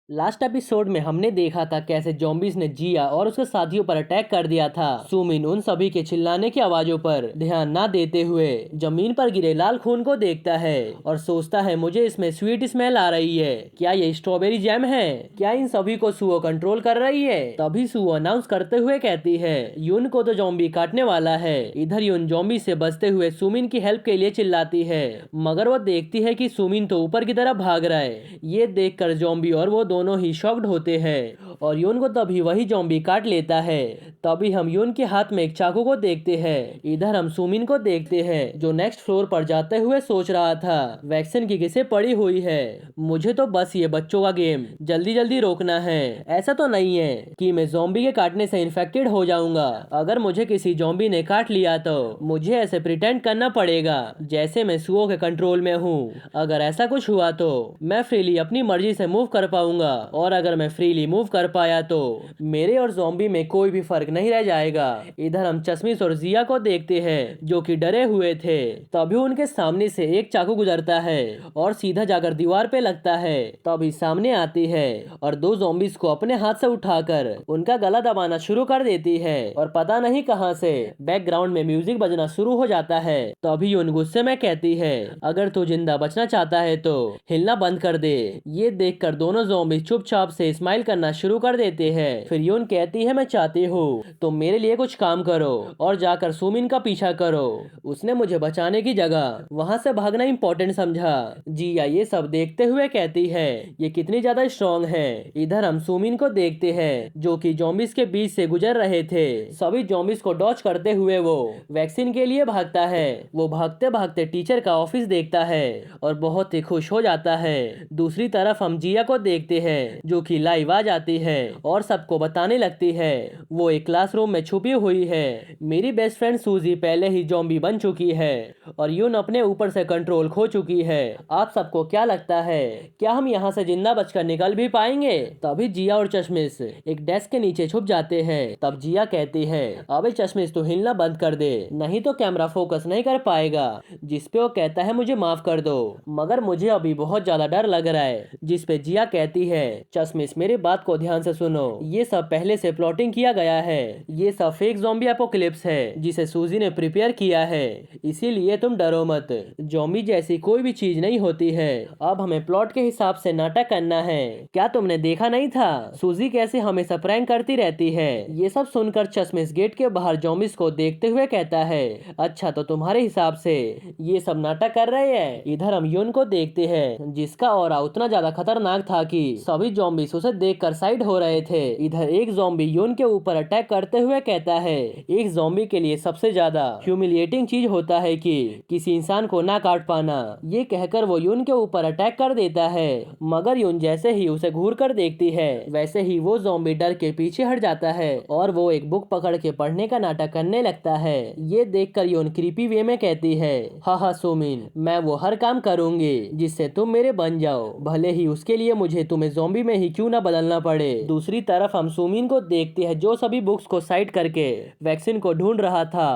Last episode में हमने देखा था कैसे ज़ॉम्बीज़ ने जिया और उसके साथियों पर अटैक कर दिया था। सुमिन उन सभी के चिल्लाने की आवाजों पर ध्यान न देते हुए जमीन पर गिरे लाल खून को देखता है और सोचता है मुझे इसमें स्वीट स्मेल आ रही है। क्या ये स्ट्रॉबेरी जैम है? क्या इन सभी को सुओ कंट्रोल कर रही है? तभी सुओ अनाउंस करते हुए कहती है यून को तो ज़ॉम्बी काटने वाला है। इधर यून ज़ॉम्बी से बचते हुए सुमिन की हेल्प के लिए चिल्लाती है, मगर वो देखती है कि सुमिन तो ऊपर की तरफ भाग रहा है। ये देखकर ज़ॉम्बी और वो दोनों ही शॉक्ड होते हैं और यून को तभी वही ज़ॉम्बी काट लेता है। तभी हम यून के हाथ में एक चाकू को देखते हैं। इधर हम सुमिन को देखते हैं जो नेक्स्ट फ्लोर पर जाते हुए सोच रहा था वैक्सीन की किसे पड़ी हुई है। मुझे तो बस ये बच्चों का गेम जल्दी जल्दी रोकना है। ऐसा तो नहीं है कि मैं ज़ॉम्बी के काटने से इन्फेक्टेड हो जाऊंगा। अगर मुझे किसी ज़ॉम्बी ने काट लिया तो मुझे ऐसे प्रिटेंड करना पड़ेगा जैसे मैं सुओ के कंट्रोल में हूँ। अगर ऐसा कुछ हुआ तो मैं फ्रीली अपनी मर्जी से मूव कर पाऊंगा और अगर मैं फ्रीली मूव कर पाया तो मेरे और ज़ॉम्बी में कोई भी फर्क नहीं रह जाएगा। इधर हम चश्मिश और जिया को देखते हैं जो कि डरे हुए थे। तभी उनके सामने से एक चाकू गुजरता है और सीधा जाकर दीवार पे लगता है। तभी सामने आती है और दो ज़ॉम्बीज को अपने हाथ से उठाकर उनका गला दबाना शुरू कर देती है और पता नहीं कहां से बैकग्राउंड में म्यूजिक बजना शुरू हो जाता है। तभी उन गुस्से में कहती है अगर तू जिंदा बचना चाहता है तो हिलना बंद कर दे। ये देखकर दोनों ज़ॉम्बी चुपचाप से स्माइल करना शुरू कर देते हैं। फिर यून कहती है मैं चाहती हूँ तुम मेरे लिए कुछ काम करो और जाकर सुमिन का पीछा करो। उसने मुझे बचाने की जगह वहां से भागना इंपॉर्टेंट समझा। जिया ये सब देखते हुए कहती है ये कितनी ज्यादा स्ट्रॉन्ग है। इधर हम सुमिन को देखते हैं जो कि ज़ॉम्बीज के बीच से गुजर रहे थे। सभी ज़ॉम्बीज को डॉच करते हुए वो वैक्सीन के लिए भागता है। वो भागते भागते टीचर का ऑफिस देखता है और बहुत ही खुश हो जाता है। दूसरी तरफ हम जिया को देखते हैं जो कि लाइव आ जाती है और सबको बताने लगती है वो एक क्लासरूम में छुपी हुई है। मेरी बेस्ट फ्रेंड सूजी पहले ही ज़ॉम्बी बन चुकी है और यून अपने ऊपर से कंट्रोल खो चुकी है। आप सबको क्या लगता है क्या हम यहाँ से जिंदा बचकर निकल भी पाएंगे? तभी जिया और चश्मिश एक डेस्क के नीचे छुप जाते हैं। तब जिया कहती है अबे चश्मिश तू हिलना बंद कर दे नहीं तो कैमरा फोकस नहीं कर पाएगा। जिसपे वो कहता है मुझे माफ कर दो मगर मुझे अभी बहुत ज्यादा डर लग रहा है। जिसपे जिया कहती है चश्मिश मेरी बात को ध्यान से सुनो, ये सब पहले से प्लॉटिंग किया गया है। ये सब फेक ज़ॉम्बी एपोकलिप्स है जिसे सूजी ने प्रिपेयर किया है, इसीलिए तुम डरो मत। ज़ॉम्बी जैसी कोई भी चीज नहीं होती है। अब हमें प्लॉट के हिसाब से नाटक करना है। क्या तुमने देखा नहीं था सूजी कैसे हमेशा प्रैंक करती रहती है? ये सब सुनकर चश्मिश गेट के बाहर ज़ॉम्बीज को देखते हुए कहता है अच्छा तो तुम्हारे हिसाब से ये सब नाटक कर रहे हैं। इधर हम यून को देखते हैं जिसका ऑरा उतना ज्यादा खतरनाक था कि सभी ज़ॉम्बीज उसे देखकर साइड हो रहे थे। इधर एक ज़ॉम्बी यून के ऊपर अटैक करते हुए कहता है एक ज़ॉम्बी के लिए सबसे ज्यादा ह्यूमिलिएटिंग चीज होता है कि किसी इंसान को ना काट पाना। ये कहकर वो यून के ऊपर अटैक कर देता है मगर यून जैसे ही उसे घूर कर देखती है वैसे ही वो ज़ॉम्बी डर के पीछे हट जाता है और वो एक बुक पकड़ के पढ़ने का नाटक करने लगता है। ये देखकर यून क्रीपी वे में कहती है हाँ सुमिन मैं वो हर काम करूंगी जिससे तुम मेरे बन जाओ, भले ही उसके लिए मुझे तुम्हें ज़ॉम्बी में ही क्यों ना बदलना पड़े। दूसरी तरफ हम सुमिन को देखते हैं जो सभी बुक्स को साइड करके वैक्सीन को ढूंढ रहा था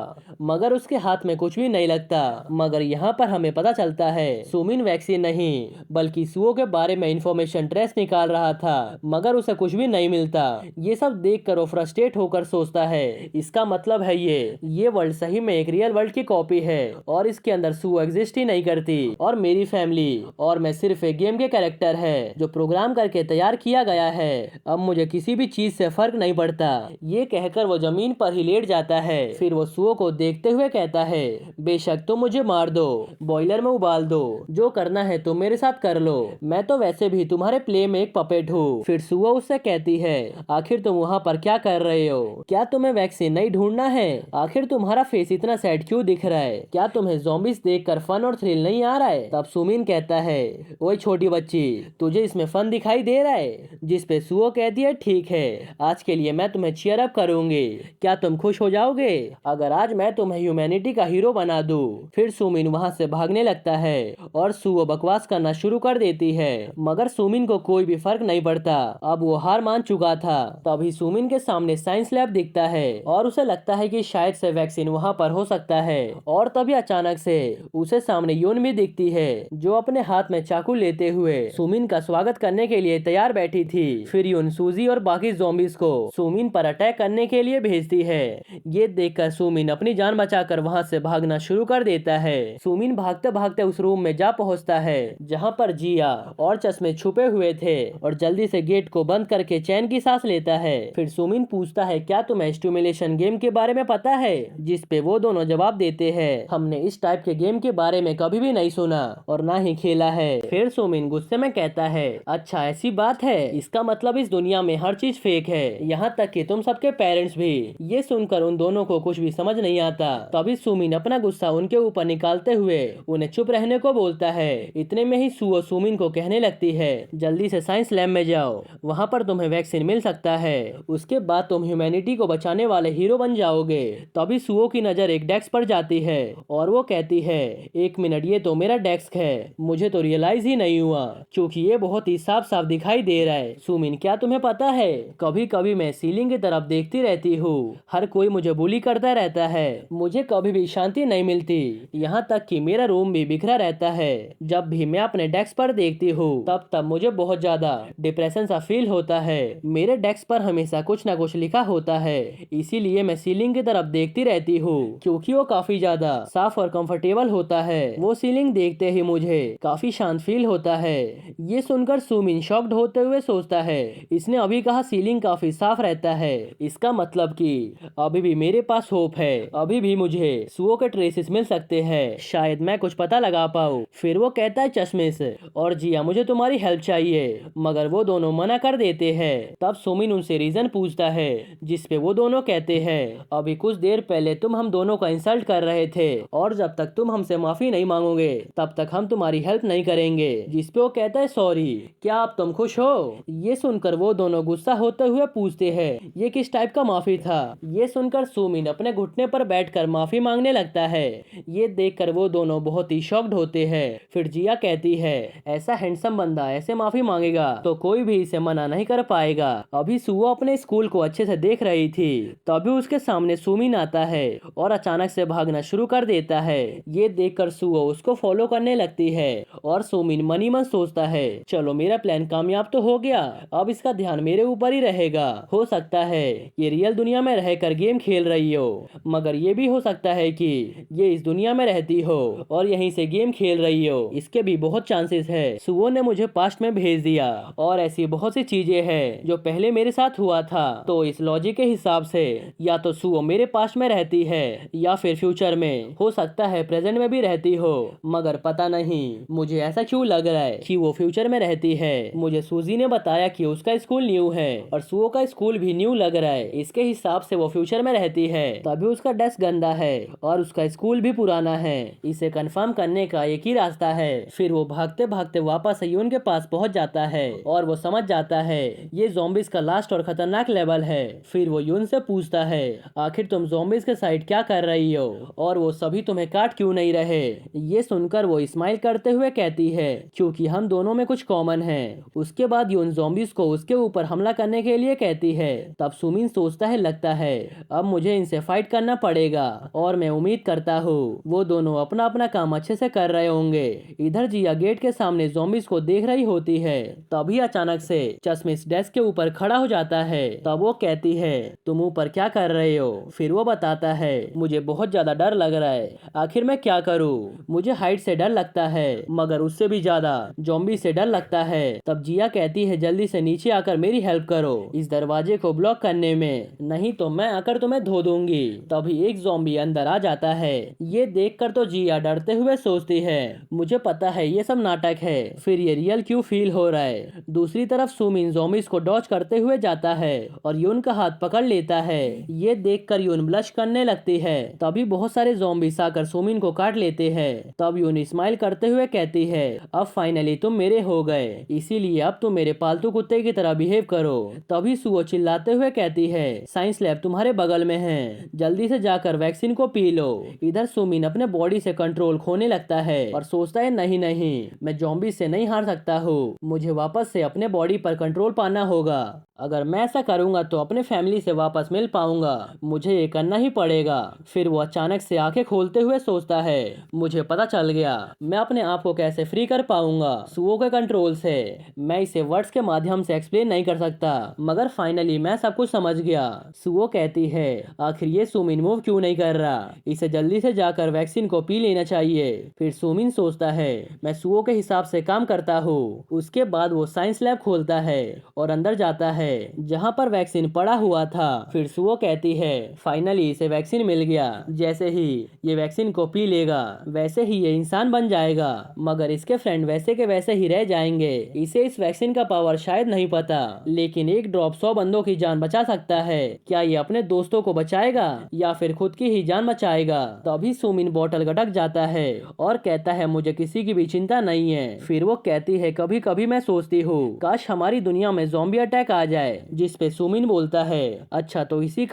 मगर उसके हाथ में कुछ भी नहीं लगता। मगर यहाँ पर हमें पता चलता है सुमिन वैक्सीन नहीं बल्कि सुओ के बारे में इंफॉर्मेशन ट्रेस निकाल रहा था मगर उसे कुछ भी नहीं मिलता। ये सब देखकर वो फ्रस्ट्रेट होकर सोचता है इसका मतलब है ये वर्ल्ड सही में एक रियल वर्ल्ड की कॉपी है और इसके अंदर सुओ एग्जिस्ट ही नहीं करती और मेरी फैमिली और मैं सिर्फ एक गेम के कैरेक्टर है जो प्रोग्राम करके तैयार किया गया है। अब मुझे किसी भी चीज से फर्क नहीं पड़ता। ये कहकर वो जमीन पर ही लेट जाता है। फिर वो सुओ को देखते हुए कहता है बेशक तुम मुझे मार दो, बॉयलर में उबाल दो, जो करना है तुम मेरे साथ कर लो, मैं तो वैसे भी तुम्हारे प्ले में एक पपेट हूँ। फिर सुओ उससे कहती है आखिर तुम वहाँ पर क्या कर रहे हो? क्या तुम्हें वैक्सीन नहीं ढूंढना है? आखिर तुम्हारा फेस इतना सैड क्यों दिख रहा है? क्या तुम्हें ज़ॉम्बीज देखकर फन और थ्रिल नहीं आ रहा है? तब सुमिन कहता है ओए छोटी बच्ची तुझे इसमें फन दिखाई दे रहा है? जिसपे सुओ कहती है ठीक है आज के लिए मैं तुम्हें चीयर अप करूंगी, क्या तुम खुश हो जाओगे अगर आज मैं तुम्हें ह्यूमैनिटी का हीरो बना दूं? फिर सुमिन वहां से भागने लगता है और सुओ बकवास करना शुरू कर देती है मगर सुमिन को कोई भी फर्क नहीं पड़ता। अब वो हार मान चुका था। तभी सुमिन के सामने साइंस लैब दिखता है और उसे लगता है कि शायद से वैक्सीन वहां पर हो सकता है और तभी अचानक से उसे सामने यून भी दिखती है जो अपने हाथ में चाकू लेते हुए सुमिन का स्वागत करने के लिए तैयार बैठी थी। फिर यून सूजी और बाकी ज़ॉम्बीज को सुमिन पर अटैक करने के लिए भेजती है। ये देखकर सुमिन अपनी जान बचाकर वहाँ से भागना शुरू कर देता है। सुमिन भागते भागते उस रूम में जा पहुँचता है जहाँ पर जिया और चश्मे छुपे हुए थे और जल्दी से गेट को बंद करके चैन की सांस लेता है। फिर सुमिन पूछता है, क्या तुम्हें स्टिमुलेशन गेम के बारे में पता है? जिस पे वो दोनों जवाब देते हैं, हमने इस टाइप के गेम के बारे में कभी भी नहीं सुना और ना ही खेला है। फिर सुमिन गुस्से में कहता है, अच्छा ऐसी बात है, इसका मतलब इस दुनिया में हर चीज फेक है, यहाँ तक कि तुम सबके पेरेंट्स भी। ये सुनकर उन दोनों को कुछ भी समझ नहीं आता। तभी सुमिन अपना गुस्सा उनके ऊपर निकालते हुए उन्हें चुप रहने को बोलता है। इतने में ही सुओ सुमिन को कहने लगती है, जल्दी से साइंस लैब में जाओ, वहाँ पर तुम्हें वैक्सीन मिल सकता है, उसके बाद तुम ह्यूमैनिटी को बचाने वाले हीरो बन जाओगे। तभी सुओ की नजर एक डेस्क पर जाती है और वो कहती है, एक मिनट, ये तो मेरा डेस्क है, मुझे तो रियलाइज ही नहीं हुआ क्योंकि ये बहुत ही साफ साफ दिखाई दे रहा है। सुमिन, क्या तुम्हें पता है, कभी कभी मैं सीलिंग की तरफ देखती रहती हूँ, हर कोई मुझे बुली करता रहता है, मुझे कभी भी शांति नहीं मिलती, यहाँ तक कि मेरा रूम भी बिखरा रहता है। जब भी मैं अपने डेस्क पर देखती हूँ तब तब मुझे बहुत ज्यादा डिप्रेशन सा फील होता है। मेरे डेस्क पर हमेशा कुछ ना कुछ लिखा होता है, इसीलिए मैं सीलिंग की तरफ देखती रहती हूँ क्योंकि वो काफी ज्यादा साफ और कंफर्टेबल होता है। वो सीलिंग देखते ही मुझे काफी शांत फील होता है। ये सुनकर सुमिन शॉक्ड होते हुए सोचता है, इसने अभी कहा सीलिंग काफी साफ रहता है, इसका मतलब कि अभी भी मेरे पास होप है, अभी भी मुझे सुओ के ट्रेसेस मिल सकते हैं, शायद मैं कुछ पता लगा पाऊँ। फिर वो कहता है, चश्मे से और जिया, मुझे तुम्हारी हेल्प चाहिए, मगर वो दोनों मना कर देते हैं। तब सुमिन उनसे रीजन पूछता है, जिसपे वो दोनों कहते हैं, अभी कुछ देर पहले तुम हम दोनों का इंसल्ट कर रहे थे और जब तक तुम हमसे माफी नहीं मांगोगे तब तक हम तुम्हारी हेल्प नहीं करेंगे। जिसपे वो कहता है, सॉरी, क्या आप तुम खुश हो? ये सुनकर वो दोनों गुस्सा होते हुए पूछते हैं, ये किस टाइप का माफी था? ये सुनकर सुमिन अपने घुटने पर बैठकर माफी मांगने लगता है। ये देखकर वो दोनों बहुत ही शॉक्ड होते हैं। फिर जिया कहती है, ऐसा हैंडसम बंदा ऐसे माफी मांगेगा तो कोई भी इसे मना नहीं कर पाएगा। अभी सुओ अपने स्कूल को अच्छे से देख रही थी, तभी उसके सामने सुमिन आता है और अचानक से भागना शुरू कर देता है। ये देखकर सुओ उसको फॉलो करने लगती है और सुमिन मन ही मन सोचता है, चलो मेरा प्लान कामयाब तो हो गया, अब इसका ध्यान मेरे ऊपर ही रहेगा। हो सकता है ये रियल दुनिया में रहकर गेम खेल रही हो, मगर ये भी हो सकता है कि ये इस दुनिया में रहती हो और यहीं से गेम खेल रही हो, इसके भी बहुत चांसेस है। सुओ ने मुझे पास्ट में भेज दिया और ऐसी बहुत सी चीजें हैं जो पहले मेरे साथ हुआ था, तो इस लॉजिक के हिसाब से या तो सुओ मेरे पास्ट में रहती है या फिर फ्यूचर में, हो सकता है प्रेजेंट में भी रहती हो, मगर पता नहीं मुझे ऐसा क्यों लग रहा है कि वो फ्यूचर में रहती है। मुझे सूजी ने बताया कि उसका स्कूल न्यू है और सुओ का स्कूल भी न्यू लग रहा है, इसके हिसाब से वो फ्यूचर में रहती है, तभी उसका डेस्क गंदा है और उसका स्कूल भी पुराना है। इसे कंफर्म करने का एक ही रास्ता है। फिर वो भागते भागते वापस यून के पास पहुंच जाता है और वो समझ जाता है ये ज़ॉम्बीज का लास्ट और खतरनाक लेवल है। फिर वो यून से पूछता है, आखिर तुम ज़ॉम्बीज के साइड क्या कर रही हो और वो सभी तुम्हें काट क्यों नहीं रहे? ये सुनकर वो स्माइल करते हुए कहती है, क्योंकि हम दोनों में कुछ कॉमन है। उसके बाद यून ज़ॉम्बीज को उसके ऊपर हमला करने के लिए कहती है। तब सुमिन सोचता है, लगता है अब मुझे इनसे फाइट करना पड़ेगा और मैं उम्मीद करता हूँ वो दोनों अपना अपना काम अच्छे से कर रहे होंगे। इधर जिया गेट के सामने ज़ॉम्बीज को देख रही होती है, तभी अचानक से चश्मिश डेस्क के ऊपर खड़ा हो जाता है। तब वो कहती है, तुम ऊपर क्या कर रहे हो? फिर वो बताता है, मुझे बहुत ज्यादा डर लग रहा है, आखिर मैं क्या करूँ? मुझे हाइट से डर लगता है, मगर उससे भी ज्यादा ज़ॉम्बी से डर लगता है। तब जिया कहती है, जल्दी से नीचे आकर मेरी हेल्प करो इस दरवाजे को ब्लॉक करने में, नहीं तो मैं आकर तुम्हें धो दूंगी। तभी एक ज़ॉम्बी अंदर आ जाता है। ये देखकर तो जिया डरते हुए सोचती है, मुझे पता है ये सब नाटक है, फिर ये रियल क्यों फील हो रहा है। दूसरी तरफ सुमिन ज़ॉम्बीज को डॉज करते हुए जाता है और यून का हाथ पकड़ लेता है। ये देखकर यून ब्लश करने लगती है। तभी बहुत सारे ज़ॉम्बीज आकर सुमिन को काट लेते हैं। तब यून स्माइल करते हुए कहती है, अब फाइनली तुम मेरे हो गए, इसीलिए अब तुम मेरे पालतू कुत्ते की तरह बिहेव करो। तभी सुओ चिल्लाते हुए कहती है, साइंस लैब तुम्हारे बगल में है, जल्दी से जाकर वैक्सीन को पी लो। इधर सुमिन अपने बॉडी से कंट्रोल खोने लगता है और सोचता है, नहीं नहीं, मैं ज़ॉम्बी से नहीं हार सकता हूँ, मुझे वापस से अपने बॉडी पर कंट्रोल पाना होगा। अगर मैं ऐसा करूंगा तो अपने फैमिली से वापस मिल पाऊंगा, मुझे ये करना ही पड़ेगा। फिर वो अचानक से आंखें खोलते हुए सोचता है, मुझे पता चल गया, मैं अपने आप को कैसे फ्री कर पाऊंगा सुओ के कंट्रोल से। मैं इसे वर्ड्स के माध्यम से एक्सप्लेन नहीं कर सकता, मगर फाइनली मैं सब कुछ समझ गया। सुओ कहती है, आखिर ये सुमिन मूव क्यों नहीं कर रहा, इसे जल्दी से जाकर वैक्सीन को पी लेना चाहिए। फिर सुमिन सोचता है, मैं सुओ के हिसाब से काम करता हूँ। उसके बाद वो साइंस लैब खोलता है और अंदर जाता है जहाँ पर वैक्सीन पड़ा हुआ था। फिर सुओ कहती है, फाइनली इसे वैक्सीन मिल गया, जैसे ही ये वैक्सीन को पी लेगा वैसे ही ये इंसान बन जाएगा, मगर इसके फ्रेंड वैसे के वैसे ही रह जाएंगे। इसे इस वैक्सीन का पावर शायद नहीं पता, लेकिन एक ड्रॉप 100 बंदों की जान बचा सकता है। क्या ये अपने दोस्तों को बचाएगा या फिर खुद की ही जान बचाएगा? तभी सुमिन बोतल गटक जाता है और कहता है, मुझे किसी की भी चिंता नहीं है। फिर वो कहती है, कभी कभी मैं सोचती हूँ काश हमारी दुनिया में ज़ॉम्बी अटैक आ जाए। जिस पे सुमिन बोलता है, अच्छा तो इसी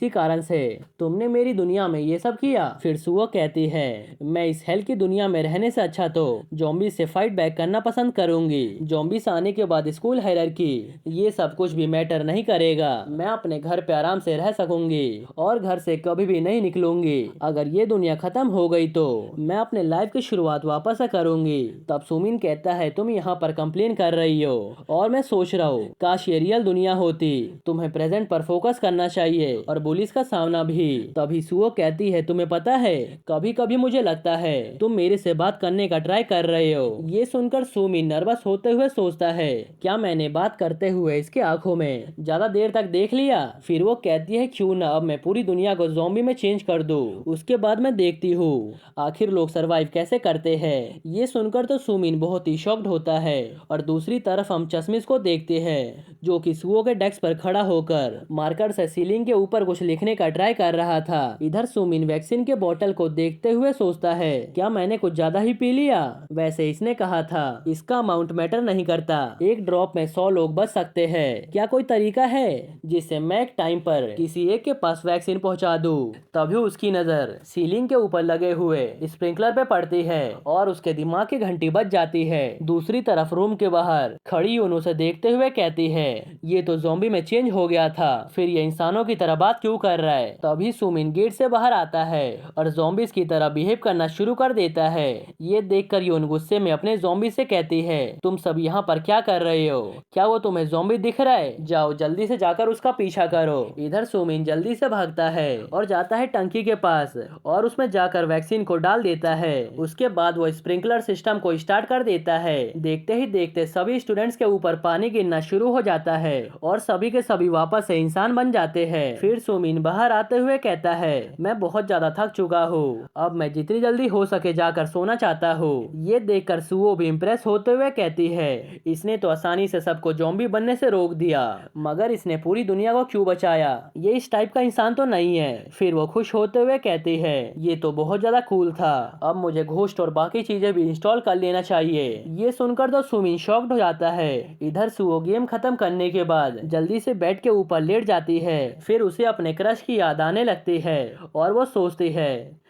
कारण से तुमने मेरी दुनिया में ये सब किया। फिर सुओ कहती है, मैं इस हेल की दुनिया में रहने से अच्छा तो ज़ॉम्बी से फाइट बैक करना पसंद करूंगी। ज़ॉम्बीज आने के बाद स्कूल हायरार्की ये सब कुछ भी मैटर नहीं करेगा, मैं अपने घर पे आराम से रह सकूंगी और घर से कभी भी नहीं निकलूंगी। अगर ये दुनिया खत्म हो गई तो मैं अपने लाइफ की शुरुआत वापस से करूंगी। तब सुमिन कहता है, तुम यहाँ पर कंप्लेन कर रही हो और मैं सोच रहा हूँ काश ये रियल दुनिया होती। तुम्हें प्रेजेंट पर फोकस करना चाहिए और पुलिस का सामना भी। तभी सुओ कहती है, तुम्हें पता है कभी कभी मुझे लगता है तुम मेरे से बात करने का ट्राई कर रहे हो। ये सुनकर सुमिन नर्वस होते हुए सोचता है, क्या मैंने बात करते हुए इसके आंखों में ज्यादा देर तक देख लिया? फिर वो कहती है, क्यों ना अब मैं पूरी दुनिया को ज़ॉम्बी में चेंज कर दूं, उसके बाद मैं देखती हूँ आखिर लोग सरवाइव कैसे करते हैं। ये सुनकर तो सुमिन बहुत ही शॉक्ड होता है और दूसरी तरफ हम चश्मिश को देखते हैं जो कि सुओ के डेस्क पर खड़ा होकर मार्कर से सीलिंग के ऊपर कुछ लिखने का ट्राई कर रहा था। इधर सुमिन वैक्सीन के बोतल को देखते हुए सोचता है, क्या मैंने कुछ ज्यादा ही पी लिया? वैसे इसने कहा था इसका अमाउंट मैटर नहीं करता, एक ड्रॉप में 100 लोग बच सकते हैं। क्या कोई तरीका है जिससे मैं एक टाइम पर किसी एक के पास वैक्सीन पहुंचा दूं? तभी उसकी नजर सीलिंग के ऊपर लगे हुए स्प्रिंकलर पे पड़ती है और उसके दिमाग की घंटी बज जाती है। दूसरी तरफ रूम के बाहर खड़ी यूनो से देखते हुए कहती है, ये तो ज़ॉम्बी में चेंज हो गया था, फिर ये इंसानों की तरह बात क्यों कर रहा है? तभी सुमिन गेट से बाहर आता है और ज़ॉम्बीज की तरह बिहेव करना शुरू कर देता है। ये देखकर यून गुस्से में अपने ज़ॉम्बी से कहती है, तुम सब यहाँ पर क्या कर रहे हो? क्या वो तुम्हें ज़ॉम्बी दिख रहा है? जाओ जल्दी से जाकर उसका पीछा करो। इधर सुमिन जल्दी से भागता है और जाता है टंकी के पास और उसमें जाकर वैक्सीन को डाल देता है। उसके बाद वो स्प्रिंकलर सिस्टम को स्टार्ट कर देता है। देखते ही देखते सभी स्टूडेंट्स के ऊपर पानी गिरना शुरू हो जाता है और सभी के सभी वापस से इंसान बन जाते हैं। फिर सुमिन बाहर आते हुए कहता है, मैं बहुत ज्यादा थक चुका हूँ, अब मैं जितनी जल्दी हो सके जाकर सोना चाहता हूँ। ये देखकर सुओ भी इम्प्रेस होते हुए कहती है, इसने तो आसानी से सबको ज़ॉम्बी बनने से रोक दिया, मगर इसने पूरी दुनिया को क्यों बचाया? ये इस टाइप का इंसान तो नहीं है। फिर वो खुश होते हुए कहती है, ये तो बहुत ज्यादा कूल था, अब मुझे घोस्ट और बाकी चीजें भी इंस्टॉल कर लेना चाहिए। ये सुनकर तो सुमिन शॉक्ड हो जाता है। इधर सुओ गेम खत्म करने के बाद जल्दी से बेड के ऊपर लेट जाती है। फिर उसे अपने क्रश की याद आने लगती है और वो सोचती है,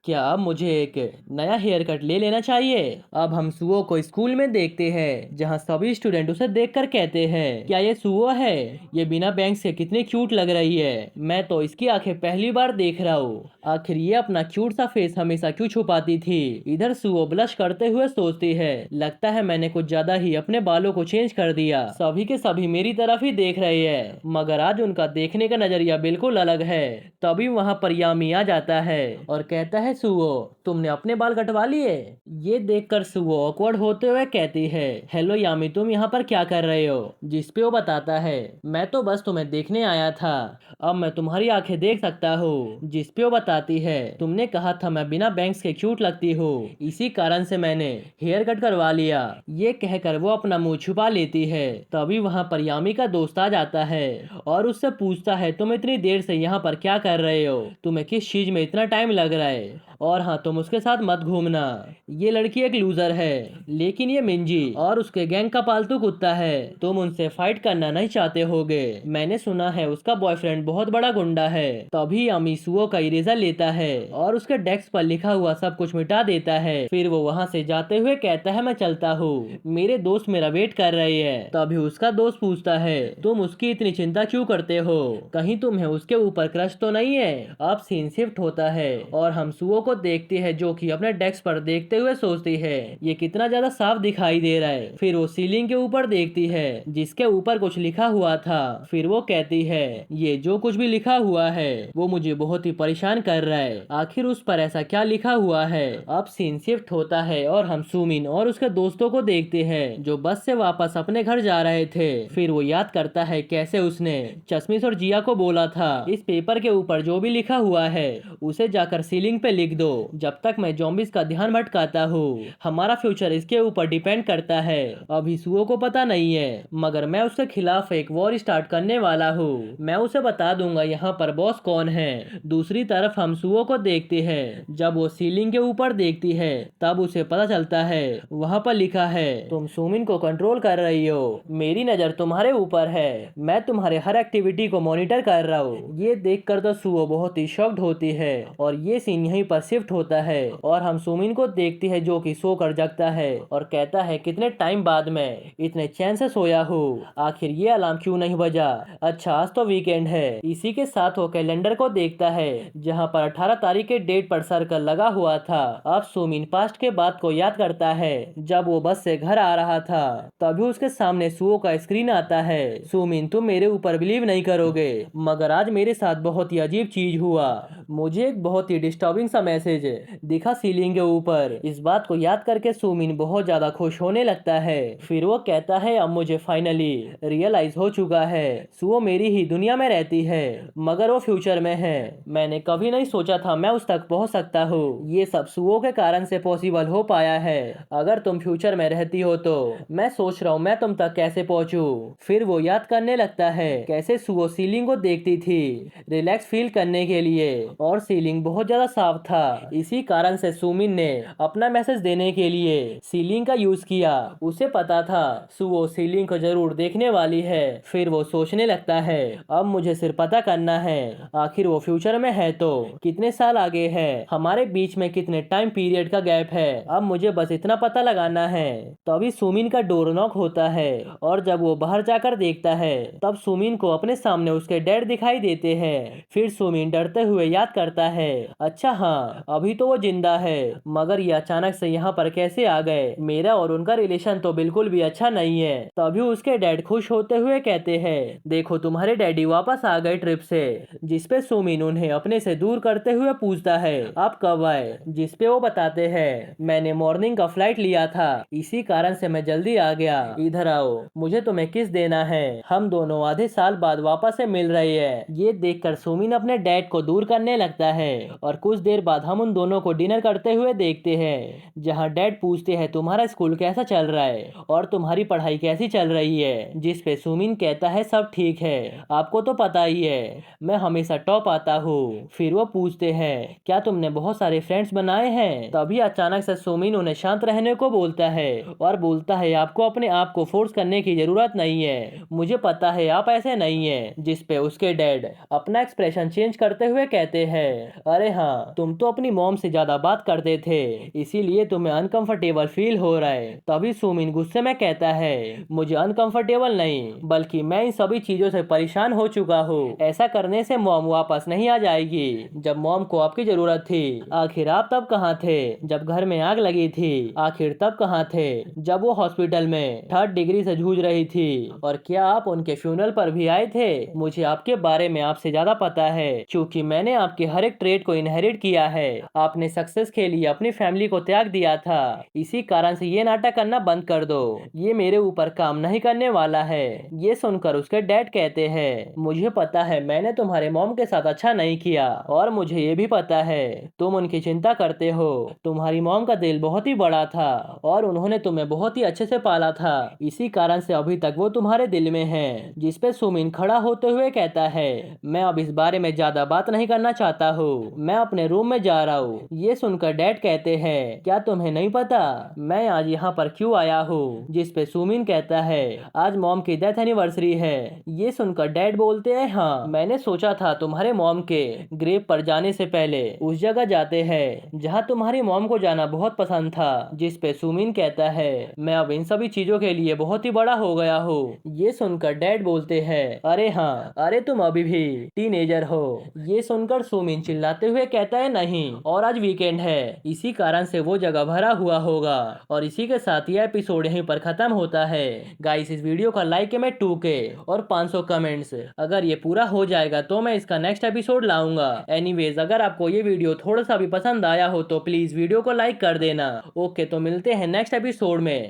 क्या अब मुझे एक नया हेयर कट ले लेना चाहिए? अब हम सुओ को स्कूल में देखते हैं जहां सभी स्टूडेंट उसे देखकर कहते हैं, क्या ये सुओ है? ये बिना बैंग्स के कितनी क्यूट लग रही है, मैं तो इसकी आंखें पहली बार देख रहा हूँ। आखिर ये अपना क्यूट सा फेस हमेशा क्यों छुपाती थी? इधर सुओ ब्लश करते हुए सोचती है, लगता है मैंने कुछ ज्यादा ही अपने बालों को चेंज कर दिया, सभी के सभी मेरी तरफ ही देख रहे हैं, मगर आज उनका देखने का नजरिया बिल्कुल अलग है। तभी वहाँ पर यामी आ जाता है और कहता है, सुओ तुमने अपने बाल कटवा लिए? ये देखकर सुओ ऑकवर्ड होते हुए कहती है, हेलो यामी, तुम यहाँ पर क्या कर रहे हो? जिस पे वो बताता है, मैं तो बस तुम्हें देखने आया था, अब मैं तुम्हारी आंखें देख सकता हूँ। जिस पे वो बताती है, तुमने कहा था मैं बिना बैंग्स के क्यूट लगती हूँ, इसी कारण से मैंने हेयर कट करवा लिया। ये कहकर वो अपना मुंह छुपा लेती है। तभी वहाँ पर यामी का दोस्त आ जाता है और उससे पूछता है, तुम इतनी देर से यहाँ पर क्या कर रहे हो? तुम्हें किस चीज में इतना टाइम लग रहा है? और हाँ, तुम उसके साथ मत घूमना। ये लड़की एक लूजर है, लेकिन ये मिंजी और उसके गैंग का पालतू कुत्ता है। तुम उनसे फाइट करना नहीं चाहते होगे। मैंने सुना है उसका बॉयफ्रेंड बहुत बड़ा गुंडा है। तभी अमी सुओ का इरेजर लेता है और उसके डेस्क पर लिखा हुआ सब कुछ मिटा देता है। फिर वो वहाँ से जाते हुए कहता है, मैं चलता हूँ, मेरे दोस्त मेरा वेट कर रहे हैं। तभी उसका दोस्त पूछता है, तुम उसकी इतनी चिंता क्यों करते हो? कहीं तुम्हें उसके ऊपर क्रश तो नहीं है? अब सीन शिफ्ट होता है और हम सुओ को देखते हैं जो कि अपने डेस्क पर देखते हुए सोचती है, ये कितना ज्यादा साफ दिखाई दे रहा है। फिर वो सीलिंग के ऊपर देखती है जिसके ऊपर कुछ लिखा हुआ था। फिर वो कहती है, ये जो कुछ भी लिखा हुआ है वो मुझे बहुत ही परेशान कर रहा है। आखिर उस पर ऐसा क्या लिखा हुआ है? अब सीन शिफ्ट होता है और हम सुमिन और उसके दोस्तों को देखते हैं जो बस से वापस अपने घर जा रहे थे। फिर वो याद करता है कैसे उसने चश्मिश और जिया को बोला था, इस पेपर के ऊपर जो भी लिखा हुआ है उसे जाकर सीलिंग पे लिख दो, जब तक मैं ज़ॉम्बीज़ का ध्यान भटकाता हूँ। हमारा फ्यूचर इसके ऊपर डिपेंड करता है। अभी सुओ को पता नहीं है, मगर मैं उसके खिलाफ एक वॉर स्टार्ट करने वाला हूँ। मैं उसे बता दूंगा यहाँ पर बॉस कौन है। दूसरी तरफ हम सुओ को देखते हैं। जब वो सीलिंग के ऊपर देखती है तब उसे पता चलता है वहाँ पर लिखा है, तुम सुमिन को कंट्रोल कर रही हो, मेरी नजर तुम्हारे ऊपर है, मैं तुम्हारे हर एक्टिविटी को मॉनिटर कर रहा हूँ। ये देखकर तो सुओ बहुत ही शॉक्ड होती है और ये सीन यहीं पर शिफ्ट होता है और हम सुमिन को देखती है जो कि सोकर जगता है और कहता है, कितने टाइम बाद मैं इतने चैन से सोया हूँ, आखिर ये अलार्म क्यों नहीं बजा? अच्छा, आज तो वीकेंड है। इसी के साथ वो कैलेंडर को देखता है जहाँ पर 18 तारीख के डेट पर सर्कल लगा हुआ था। अब सुमिन पास्ट के बात को याद करता है। जब वो बस से घर आ रहा था तभी उसके सामने सुओ का स्क्रीन आता है। सुमिन, तुम मेरे ऊपर बिलीव नहीं करोगे, मगर आज मेरे साथ बहुत ही अजीब चीज हुआ। मुझे एक बहुत ही डिस्टर्बिंग सा मैसेज दिखा सीलिंग के ऊपर। इस बात को याद करके सुमिन बहुत ज्यादा खुश होने लगता है। फिर वो कहता है, अब मुझे फाइनली रियलाइज हो चुका है, सुओ मेरी ही दुनिया में रहती है, मगर वो फ्यूचर में है। मैंने कभी नहीं सोचा था मैं उस तक पहुंच सकता हूँ। ये सब सुओ के कारण से पॉसिबल हो पाया है। अगर तुम फ्यूचर में रहती हो तो मैं सोच रहा हूँ मैं तुम तक कैसे पहुंचूं। फिर वो याद करने लगता है कैसे सुओ सीलिंग को देखती थी रिलैक्स फील करने के लिए, और सीलिंग बहुत ज्यादा साफ था। इसी कारण से सुमिन ने अपना मैसेज देने के लिए सीलिंग का यूज किया। उसे पता था सुओ सीलिंग को जरूर देखने वाली है। फिर वो सोचने लगता है, अब मुझे सिर्फ पता करना है आखिर वो फ्यूचर में है तो कितने साल आगे है, हमारे बीच में कितने टाइम पीरियड का गैप है, अब मुझे बस इतना पता लगाना है। तभी सुमिन का डोर नॉक होता है और जब वो बाहर जाकर देखता है तब सुमिन को अपने सामने उसके डैड दिखाई देते हैं। फिर सुमिन डरते हुए याद करता है, अच्छा हाँ, अभी तो वो जिंदा है, मगर ये अचानक से यहाँ पर कैसे आ गए? मेरा और उनका रिलेशन तो बिल्कुल भी अच्छा नहीं है। तभी उसके डैड खुश होते हुए कहते हैं, देखो तुम्हारे डैडी वापस आ गए ट्रिप से। जिसपे सुमिन उन्हें अपने से दूर करते हुए पूछता है, आप कब आए? जिसपे वो बताते हैं, मैंने मॉर्निंग का फ्लाइट लिया था, इसी कारण से मैं जल्दी आ गया। इधर आओ, मुझे तुम्हें किस देना है, हम दोनों आधे साल बाद वापस से मिल रहे हैं। ये देखकर सुमिन अपने डैड को दूर करने लगता है और कुछ देर बाद हम उन दोनों को डिनर करते हुए देखते हैं जहां डैड पूछते हैं, तुम्हारा स्कूल कैसा चल रहा है और तुम्हारी पढ़ाई कैसी चल रही है? जिस पे सुमिन कहता है, सब ठीक है, आपको तो पता ही है मैं हमेशा टॉप आता हूँ। फिर वो पूछते हैं, क्या तुमने बहुत सारे फ्रेंड्स बनाए हैं? तभी अचानक से सुमिन उन्हें शांत रहने को बोलता है और बोलता है, आपको अपने आप को फोर्स करने की जरूरत नहीं है, मुझे पता है आप ऐसे नहीं है। जिस पे उसके डैड अपना एक्सप्रेशन चेंज करते हुए कहते हैं, अरे हाँ, तुम तो अपनी मॉम से ज्यादा बात करते थे, इसीलिए तुम्हें अनकंफर्टेबल फील हो रहा है। तभी सुमिन गुस्से में कहता है, मुझे अनकंफर्टेबल नहीं, बल्कि मैं इन सभी चीजों से परेशान हो चुका हूँ। ऐसा करने से मॉम वापस नहीं आ जाएगी। जब मॉम को आपकी जरूरत थी, आखिर आप तब कहाँ थे? जब घर में आग लगी थी, आखिर तब कहाँ थे? जब वो हॉस्पिटल में 3rd डिग्री से जूझ रही थी, और क्या आप उनके फ्यूनरल पर भी आए थे? मुझे आपके बारे में आपसे ज्यादा पता है, क्योंकि मैंने आपके हर एक ट्रेड को इनहेरिट किया है। आपने सक्सेस के लिए अपनी फैमिली को त्याग दिया था, इसी कारण से ये नाटक करना बंद कर दो, ये मेरे ऊपर काम नहीं करने वाला है। ये सुनकर उसके डैड कहते हैं, मुझे पता है मैंने तुम्हारे मॉम के साथ अच्छा नहीं किया, और मुझे ये भी पता है तुम उनकी चिंता करते हो। तुम्हारी मॉम का दिल बहुत ही बड़ा था और उन्होंने तुम्हें बहुत ही अच्छे से पाला था, इसी कारण से अभी तक वो तुम्हारे दिल में है। जिसपे सुमिन खड़ा होते हुए कहता है, मैं अब इस बारे में ज्यादा बात नहीं करना चाहता हूँ, मैं अपने रूम में जा रहा हूँ। ये सुनकर डैड कहते हैं, क्या तुम्हें नहीं पता मैं आज यहाँ पर क्यों आया हूँ? जिस पे सुमिन कहता है, आज मॉम की डेथ एनिवर्सरी है। ये सुनकर डैड बोलते हैं, हाँ मैंने सोचा था तुम्हारे मॉम के ग्रेव पर जाने से पहले उस जगह जाते हैं जहाँ तुम्हारी मॉम को जाना बहुत पसंद था। जिस पे सुमिन कहता है, मैं अब इन सभी चीजों के लिए बहुत ही बड़ा हो गया हूँ। ये सुनकर डैड बोलते हैं, अरे हाँ, अरे तुम अभी भी टीनेजर हो। ये सुनकर सुमिन चिल्लाते हुए कहता है, नहीं, और आज वीकेंड है, इसी कारण से वो जगह भरा हुआ होगा। और इसी के साथ ये एपिसोड यहीं पर खत्म होता है। गाइस, इस वीडियो का लाइक है मैं 2K और 500 कमेंट्स। अगर ये पूरा हो जाएगा तो मैं इसका नेक्स्ट एपिसोड लाऊंगा। एनीवेज, अगर आपको ये वीडियो थोड़ा सा भी पसंद आया हो तो प्लीज वीडियो को लाइक कर देना। ओके, तो मिलते हैं नेक्स्ट एपिसोड में।